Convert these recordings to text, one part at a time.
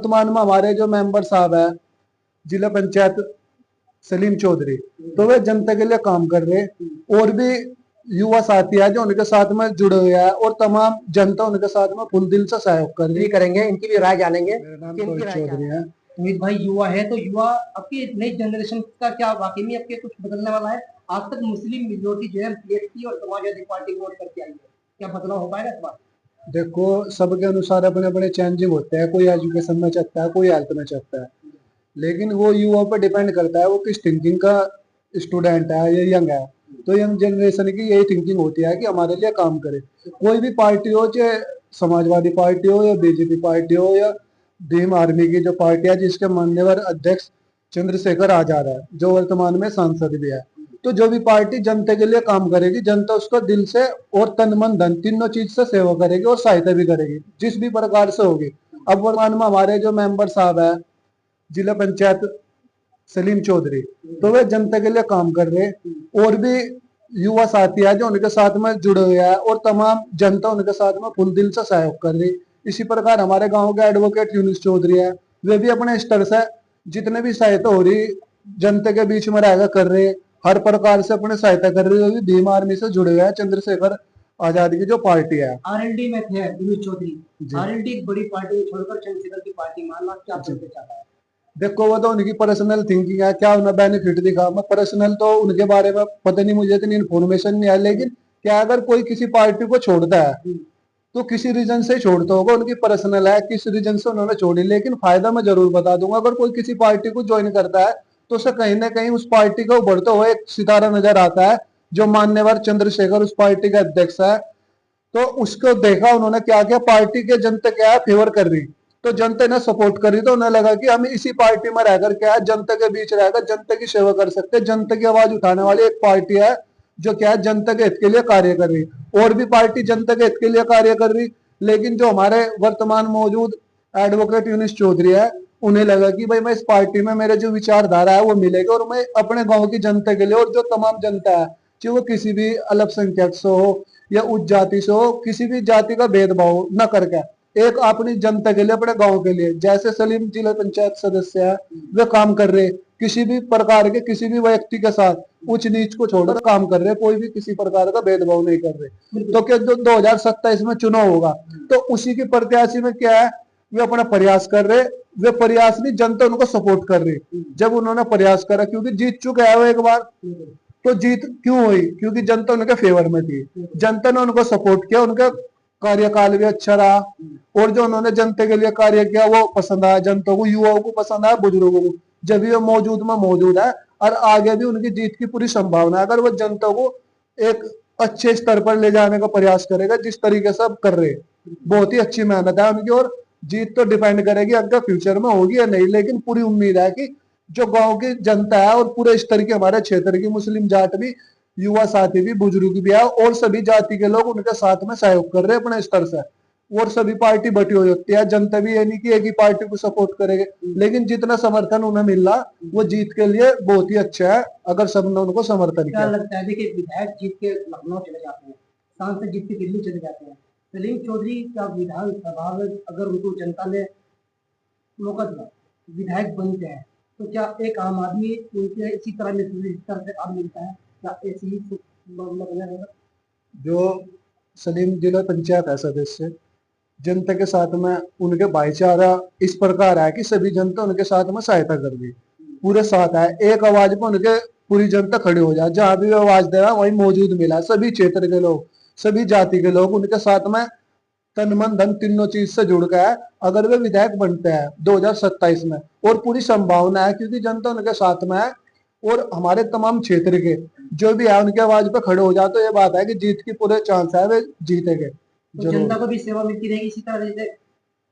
वर्तमान में हमारे जो मेंबर साहब है जिला पंचायत सलीम चौधरी, तो वे जनता के लिए काम कर रहे हैं। और भी युवा साथी है जो उनके साथ में जुड़े हुए हैं और तमाम जनता उनके साथ में फुल दिल से सहयोग कर रही करेंगे, इनकी भी राय जानेंगे। मेरा नाम कि इनकी रोहित राय क्या चौधरी है। है। अमित भाई युवा है तो युवा आपकी नई जनरेशन का क्या वाकई में आपके कुछ बदलने वाला है? आज तक मुस्लिम मेजोरिटी जो है पीएसपी और समाजवादी पार्टी वोट करके आई है, क्या बदलाव हो पाएगा इस बार? देखो, सबके अनुसार अपने अपने चेंजिंग होते हैं, कोई एजुकेशन में चाहता है, कोई हेल्थ में चाहता है, लेकिन वो युवा पर डिपेंड करता है वो किस थिंकिंग का स्टूडेंट है या यंग है। तो यंग जनरेशन की यही थिंकिंग होती है कि हमारे लिए काम करे। कोई भी पार्टी हो, चाहे समाजवादी पार्टी हो या बीजेपी पार्टी हो या भीम आर्मी की जो पार्टी है जिसके मान्यवर अध्यक्ष चंद्रशेखर आजाद है, जो वर्तमान में सांसद भी है। तो जो भी पार्टी जनता के लिए काम करेगी, जनता उसको दिल से और तन मन धन तीनों चीज से सेवा करेगी और सहायता भी करेगी जिस भी प्रकार से होगी। अब वर्तमान में हमारे जो मेंबर साहब है जिला पंचायत सलीम चौधरी, तो वे जनता के लिए काम कर रहे हैं। और भी युवा साथी है जो उनके साथ में जुड़े हुए हैं और तमाम जनता उनके साथ में फुल दिल से सहयोग कर रही। इसी प्रकार हमारे गांव के एडवोकेट यूनुस चौधरी है, वे भी अपने स्तर से जितने भी सहायता हो रही जनता के बीच में रहेगा कर रहे, हर प्रकार से अपने सहायता कर रही है। भीम आर्मी से जुड़े हुए हैं, चंद्रशेखर आजाद की जो पार्टी है। आरएलडी में थे यूनुस चौधरी, आरएलडी एक बड़ी पार्टी को छोड़कर चंद्रशेखर की पार्टी मानना क्या करके चाहता है? देखो, वो तो उनकी पर्सनल थिंकिंग है, क्या उन्हें बेनिफिट दिखा, मैं पर्सनल तो उनके बारे में पता नहीं, मुझे इतनी इन्फॉर्मेशन नहीं है। लेकिन क्या अगर कोई किसी पार्टी को छोड़ता है तो किसी रीजन से छोड़ता होगा, उनकी पर्सनल है किस रीजन से उन्होंने छोड़ी। लेकिन फायदा मैं जरूर बता दूंगा, अगर कोई किसी पार्टी को ज्वाइन करता है तो उसे कहीं ना कहीं उस पार्टी का उभरता हुआ एक सितारा नजर आता है, जो मान्यवर चंद्रशेखर उस पार्टी के अध्यक्ष है। तो उसको देखा उन्होंने क्या किया, पार्टी के जनता क्या है फेवर कर रही, तो जनता ने सपोर्ट करी, तो उन्हें लगा कि हम इसी पार्टी में रहकर क्या है जनता के बीच रहकर जनता की सेवा कर सकते हैं। जनता की आवाज उठाने वाली एक पार्टी है जो क्या है जनता के हित के लिए कार्य कर रही। और भी पार्टी जनता के हित के लिए कार्य कर रही, लेकिन जो हमारे वर्तमान मौजूद एडवोकेट यूनुस चौधरी है, उन्हें लगा कि भाई मैं इस पार्टी में मेरे जो विचारधारा है वो मिलेगी और मैं अपने गांव की जनता के लिए और जो तमाम जनता है, चाहे वो किसी भी अल्पसंख्यक से हो या उच्च जाति से हो, किसी भी जाति का भेदभाव न करके एक अपनी जनता के लिए अपने गांव के लिए, जैसे सलीम जिला पंचायत सदस्य है वे काम कर रहे, किसी भी प्रकार के किसी भी व्यक्ति के साथ उच्च नीच को छोड़कर काम कर रहे, कोई भी किसी प्रकार का भेदभाव नहीं कर रहे। तो क्या जो 2027 में चुनाव होगा तो उसी के प्रत्याशी में क्या है, वे अपना प्रयास कर रहे, वे प्रयास नहीं जनता उनको सपोर्ट कर रही। जब उन्होंने प्रयास करा, क्योंकि जीत चुके हैं वो एक बार, तो जीत क्यों हुई, क्योंकि जनता उनके फेवर में थी, जनता ने उनको सपोर्ट किया, उनका कार्यकाल भी अच्छा रहा और जो उन्होंने जनता के लिए कार्य किया वो पसंद आया जनता को, युवाओं को पसंद आया, बुजुर्गों को। जब भी वो मौजूद है और आगे भी उनकी जीत की पूरी संभावना है, अगर वो जनता को एक अच्छे स्तर पर ले जाने का प्रयास करेगा जिस तरीके से अब कर रहे। बहुत ही अच्छी मेहनत है उनकी और जीत तो डिपेंड करेगी अगर फ्यूचर में होगी या नहीं, लेकिन पूरी उम्मीद है कि जो गांव की जनता है और पूरे स्तर की हमारे क्षेत्र की मुस्लिम जाट भी, युवा साथी भी, बुजुर्ग भी है और सभी जाति के लोग उनके साथ में सहयोग कर रहे हैं अपने स्तर से। और सभी पार्टी बटी हुई होती है, जनता भी ये नहीं कि एक ही पार्टी को सपोर्ट करेगी, लेकिन जितना समर्थन उन्हें मिल रहा वो जीत के लिए बहुत ही अच्छा है अगर सबने उनको समर्थन क्या किया। लगता है देखिए, विधायक जीत के लखनऊ चले जाते हैं, सांसद जीत के दिल्ली चले जाते हैं, सलीम चौधरी का विधानसभा में अगर उनको जनता ने मौका दिया विधायक बनते हैं, तो क्या एक आम आदमी उनके इसी तरह इस तरह से काम मिलता है, क्या ऐसी ही रहेगा? जो सलीम जिला पंचायत है सदस्य, जनता के साथ में उनके भाईचारा इस प्रकार है कि सभी जनता उनके साथ में सहायता कर दी, पूरे साथ है, एक आवाज पर उनके पूरी जनता खड़ी हो जाए, जहां भी वो आवाज दे रहा वही मौजूद मिला, सभी क्षेत्र के लोग, सभी जाति के लोग उनके साथ में तन मन धन तीनों चीज से जुड़ गया है। अगर वे विधायक बनते हैं 2027 में, और पूरी संभावना है क्योंकि जनता उनके साथ में है और हमारे तमाम क्षेत्र के जो भी है उनके आवाज पे खड़े हो जाए, तो ये बात है कि जीत की पूरे चांस है वे जीतेंगे। तो जनता को भी सेवा मिलती रहेगी इसी तरह, जैसे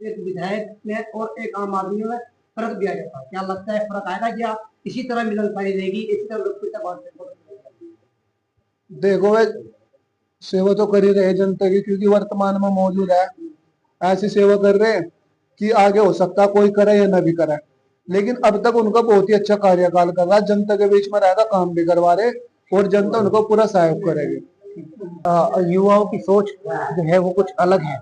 एक विधायक में और एक आम आदमी में फर्क दिया जाता है, क्या लगता है फर्क आएगा क्या? इसी तरह मिलनसारी रहेगी, इसी तरह लोकप्रियता देखो, वे सेवा तो कर ही रहे जनता की, क्योंकि वर्तमान में मौजूद है, ऐसी सेवा कर रहे हैं कि आगे हो सकता है कोई करे या न भी करे, लेकिन अब तक उनका बहुत ही अच्छा कार्यकाल कर रहा है, जनता के बीच में रहकर काम भी करवा रहे और जनता उनको पूरा सहयोग करेगी। युवाओं की सोच जो है वो कुछ अलग है,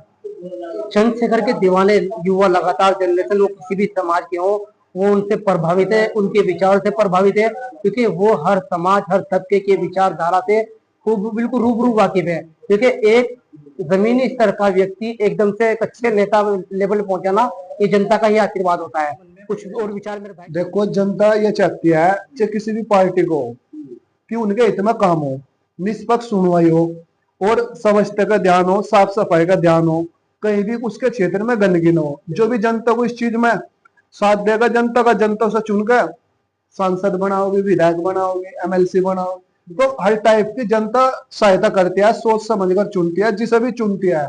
चंद्रशेखर के दीवाने युवा लगातार जनरेशन, वो किसी भी समाज के हो, वो उनसे प्रभावित है, उनके विचार से प्रभावित है, क्योंकि वो हर समाज, हर तबके के विचारधारा से खूब बिल्कुल रूबरू वाकिफ है। क्योंकि एक जमीनी स्तर का व्यक्ति एकदम से एक अच्छे नेता लेवल पहुंचाना, ये जनता का ही आशीर्वाद होता है। कुछ और विचार मेरे भाई। देखो, जनता ये चाहती है कि किसी भी पार्टी को कि उनके इतना काम हो, निष्पक्ष सुनवाई हो और स्वच्छता का ध्यान हो, साफ सफाई का ध्यान हो, कहीं भी उसके क्षेत्र में गंदगी न हो। जो भी जनता को इस चीज में साथ देगा, जनता का जनता से चुनकर सांसद बनाओगे, विधायक बनाओगे, एमएलसी बनाओगे, तो हर टाइप की जनता सहायता करती है, सोच समझ कर चुनती है। जिसे भी चुनती है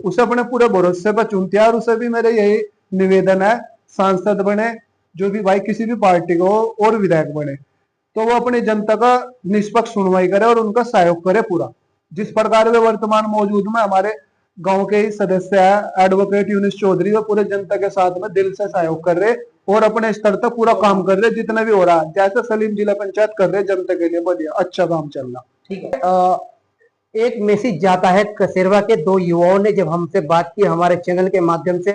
उसे अपने पूरे भरोसे पर चुनती है। और उसे भी मेरे यही निवेदन है, सांसद बने जो भी भाई, किसी भी पार्टी को और विधायक बने, तो वो अपनी जनता का निष्पक्ष सुनवाई करे और उनका सहयोग करे पूरा। जिस प्रकार वे वर्तमान मौजूद में हमारे गांव के ही सदस्य है एडवोकेट यूनिस चौधरी, वो पूरे जनता के साथ में दिल से सहयोग कर रहे और अपने स्तर तक पूरा काम कर रहे जितना भी हो रहा है। जैसे सलीम जिला पंचायत कर रहे जनता के लिए बढ़िया अच्छा काम चल रहा। ठीक है। एक मैसेज जाता है कसेरवा के दो युवाओं ने जब हमसे बात की हमारे चैनल के माध्यम से।